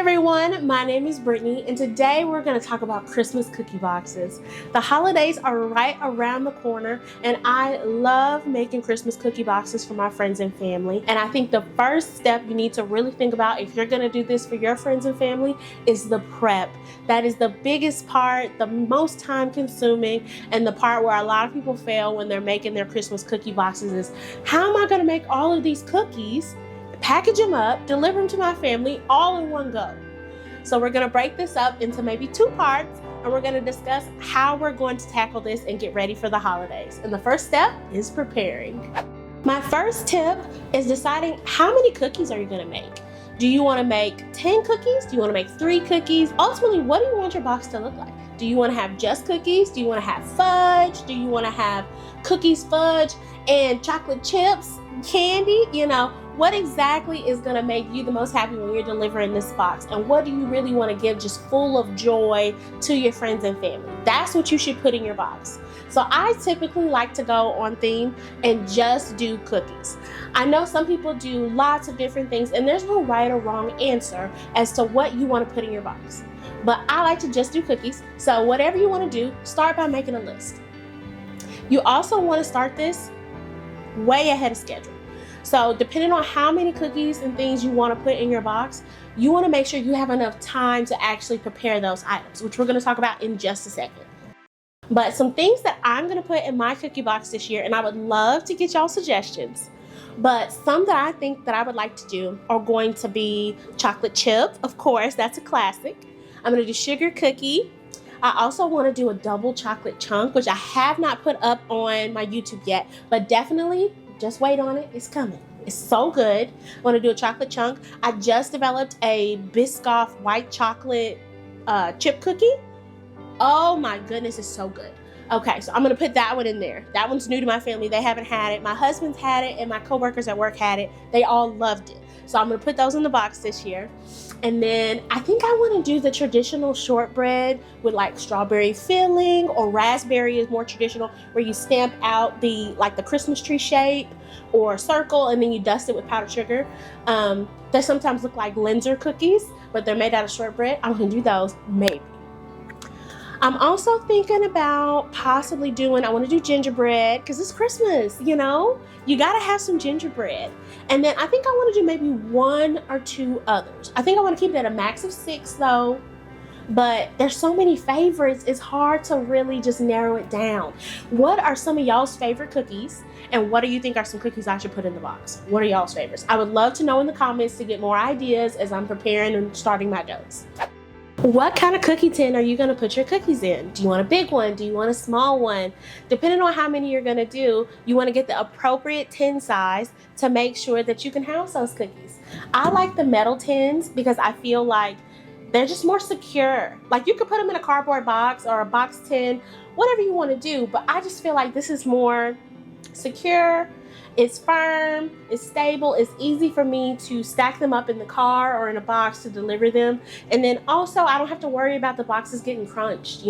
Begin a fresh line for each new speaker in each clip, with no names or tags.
Everyone, my name is Brittany, and today we're going to talk about Christmas cookie boxes. The holidays are right around the corner, and I love making Christmas cookie boxes for my friends and family. And I think the first step you need to really think about if you're going to do this for your friends and family is the prep. That is the biggest part, the most time consuming, and the part where a lot of people fail when they're making their Christmas cookie boxes is, how am I going to make all of these cookies, package them up, deliver them to my family all in one go? So we're going to break this up into maybe two parts, and we're going to discuss how we're going to tackle this and get ready for the holidays. And the first step is preparing. My first tip is deciding how many cookies are you going to make. Do you want to make 10 cookies? Do you want to make 3 cookies? Ultimately, what do you want your box to look like? Do you want to have just cookies? Do you want to have fudge? Do you want to have cookies, fudge, and chocolate chips, candy? What exactly is going to make you the most happy when you're delivering this box? And what do you really want to give just full of joy to your friends and family? That's what you should put in your box. So I typically like to go on theme and just do cookies. I know some people do lots of different things, and there's no right or wrong answer as to what you want to put in your box. But I like to just do cookies. So whatever you want to do, start by making a list. You also want to start this way ahead of schedule. So depending on how many cookies and things you want to put in your box, you want to make sure you have enough time to actually prepare those items, which we're going to talk about in just a second. But some things that I'm going to put in my cookie box this year, and I would love to get y'all suggestions, but some that I think that I would like to do are going to be chocolate chip. Of course, that's a classic. I'm going to do sugar cookie. I also want to do a double chocolate chunk, which I have not put up on my YouTube yet, but definitely just wait on it. It's coming. It's so good. I want to do a chocolate chunk. I just developed a Biscoff white chocolate chip cookie. Oh my goodness, it's so good. Okay, so I'm going to put that one in there. That one's new to my family. They haven't had it. My husband's had it, and my coworkers at work had it. They all loved it. So I'm going to put those in the box this year. And then I think I want to do the traditional shortbread with like strawberry filling, or raspberry is more traditional, where you stamp out the Christmas tree shape or circle, and then you dust it with powdered sugar. They sometimes look like Linzer cookies, but they're made out of shortbread. I'm going to do those, maybe. I'm also thinking about possibly I want to do gingerbread, because it's Christmas, you got to have some gingerbread. And then I think I want to do maybe 1 or 2 others. I think I want to keep it at a max of 6 though, but there's so many favorites, it's hard to really just narrow it down. What are some of y'all's favorite cookies, and what do you think are some cookies I should put in the box? What are y'all's favorites? I would love to know in the comments to get more ideas as I'm preparing and starting my doughs. What kind of cookie tin are you going to put your cookies in? Do you want a big one? Do you want a small one? Depending on how many you're going to do, you want to get the appropriate tin size to make sure that you can house those cookies. I like the metal tins because I feel like they're just more secure. Like, you could put them in a cardboard box or a box tin, whatever you want to do, but I just feel like this is more secure. It's firm, it's stable, it's easy for me to stack them up in the car or in a box to deliver them. And then also, I don't have to worry about the boxes getting crunched,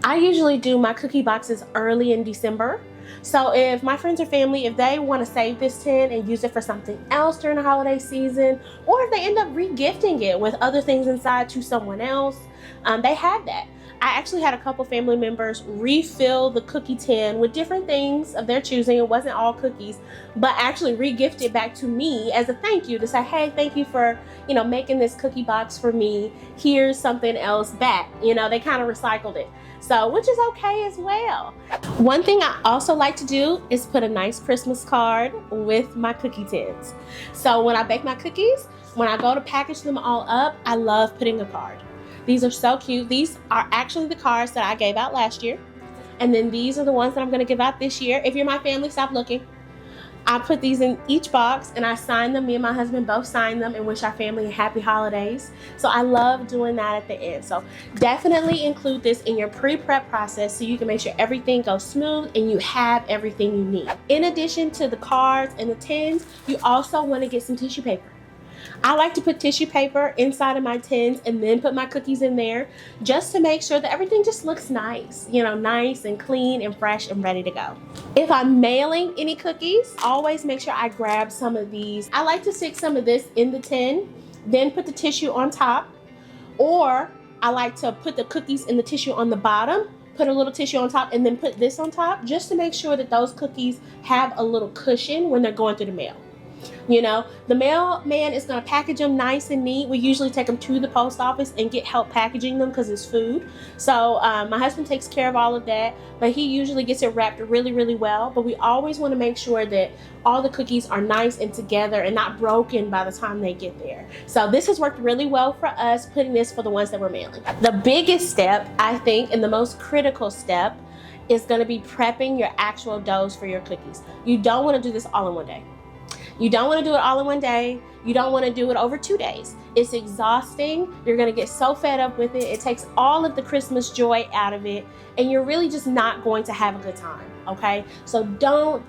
I usually do my cookie boxes early in December. So if my friends or family, if they want to save this tin and use it for something else during the holiday season, or if they end up re-gifting it with other things inside to someone else, they have that. I actually had a couple family members refill the cookie tin with different things of their choosing. It wasn't all cookies, but actually re-gift it back to me as a thank you, to say, hey, thank you for, making this cookie box for me. Here's something else back. They kind of recycled it. So, which is okay as well. One thing I also like to do is put a nice Christmas card with my cookie tins. So when I bake my cookies, when I go to package them all up, I love putting a card. These are so cute. These are actually the cards that I gave out last year. And then these are the ones that I'm going to give out this year. If you're my family, stop looking. I put these in each box and I sign them. Me and my husband both sign them and wish our family a happy holidays. So I love doing that at the end. So definitely include this in your pre-prep process so you can make sure everything goes smooth and you have everything you need. In addition to the cards and the tins, you also want to get some tissue paper. I like to put tissue paper inside of my tins and then put my cookies in there, just to make sure that everything just looks nice, nice and clean and fresh and ready to go. If I'm mailing any cookies, always make sure I grab some of these. I like to stick some of this in the tin, then put the tissue on top, Or I like to put the cookies in the tissue on the bottom, put a little tissue on top, and then put this on top just to make sure that those cookies have a little cushion when they're going through the mail. You know, the mailman is going to package them nice and neat. We usually take them to the post office and get help packaging them because it's food. So my husband takes care of all of that, but he usually gets it wrapped really, really well. But we always want to make sure that all the cookies are nice and together and not broken by the time they get there. So this has worked really well for us, putting this for the ones that we're mailing. The biggest step, I think, and the most critical step is going to be prepping your actual doughs for your cookies. You don't want to do this all in one day. You don't want to do it all in one day. You don't want to do it over 2 days. It's exhausting. You're going to get so fed up with it. It takes all of the Christmas joy out of it, and you're really just not going to have a good time, okay? So don't,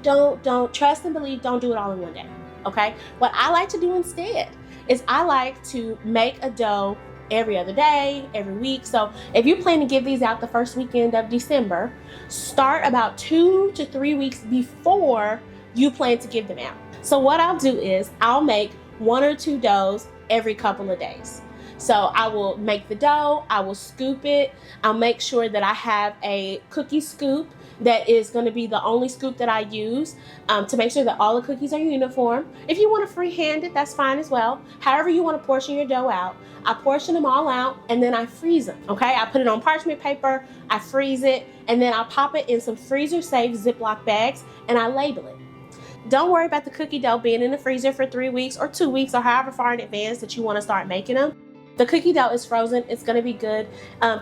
trust and believe, don't do it all in one day, okay? What I like to do instead is I like to make a dough every other day, every week. So if you plan to give these out the first weekend of December, start about 2 to 3 weeks before you plan to give them out. So what I'll do is I'll make 1 or 2 doughs every couple of days. So I will make the dough, I will scoop it, I'll make sure that I have a cookie scoop that is going to be the only scoop that I use to make sure that all the cookies are uniform. If you want to freehand it, that's fine as well. However you want to portion your dough out, I portion them all out and then I freeze them, okay? I put it on parchment paper, I freeze it, and then I'll pop it in some freezer-safe Ziploc bags and I label it. Don't worry about the cookie dough being in the freezer for 3 weeks or 2 weeks or however far in advance that you want to start making them. The cookie dough is frozen. It's going to be good.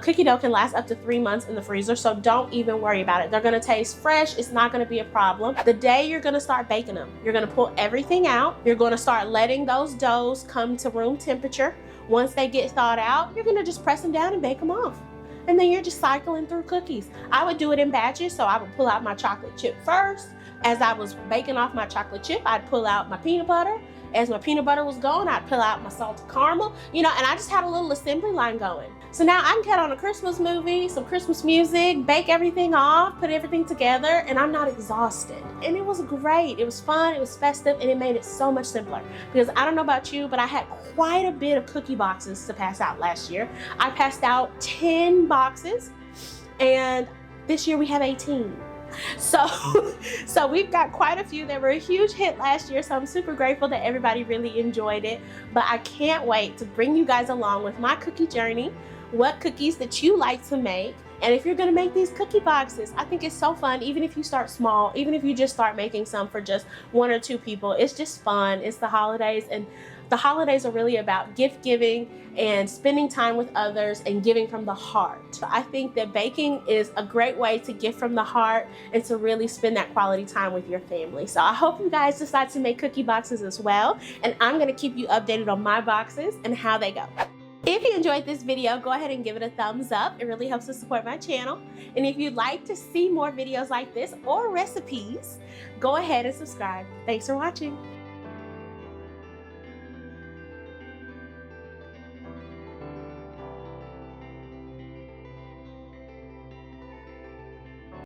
Cookie dough can last up to 3 months in the freezer, so don't even worry about it. They're going to taste fresh. It's not going to be a problem. The day you're going to start baking them, you're going to pull everything out. You're going to start letting those doughs come to room temperature. Once they get thawed out, you're going to just press them down and bake them off. And then you're just cycling through cookies. I would do it in batches, so I would pull out my chocolate chip first. As I was baking off my chocolate chip, I'd pull out my peanut butter. As my peanut butter was going, I'd pull out my salted caramel, you know, and I just had a little assembly line going. So now I can cut on a Christmas movie, some Christmas music, bake everything off, put everything together, and I'm not exhausted. And it was great. It was fun, it was festive, and it made it so much simpler. Because I don't know about you, but I had quite a bit of cookie boxes to pass out last year. I passed out 10 boxes, and this year we have 18. So we've got quite a few that were a huge hit last year, so I'm super grateful that everybody really enjoyed it. But I can't wait to bring you guys along with my cookie journey, what cookies that you like to make. And if you're going to make these cookie boxes, I think it's so fun, even if you start small, even if you just start making some for just 1 or 2 people. It's just fun. It's the holidays, and the holidays are really about gift giving and spending time with others and giving from the heart. I think that baking is a great way to give from the heart and to really spend that quality time with your family. So I hope you guys decide to make cookie boxes as well. And I'm going to keep you updated on my boxes and how they go. If you enjoyed this video, go ahead and give it a thumbs up. It really helps to support my channel. And if you'd like to see more videos like this or recipes, go ahead and subscribe. Thanks for watching.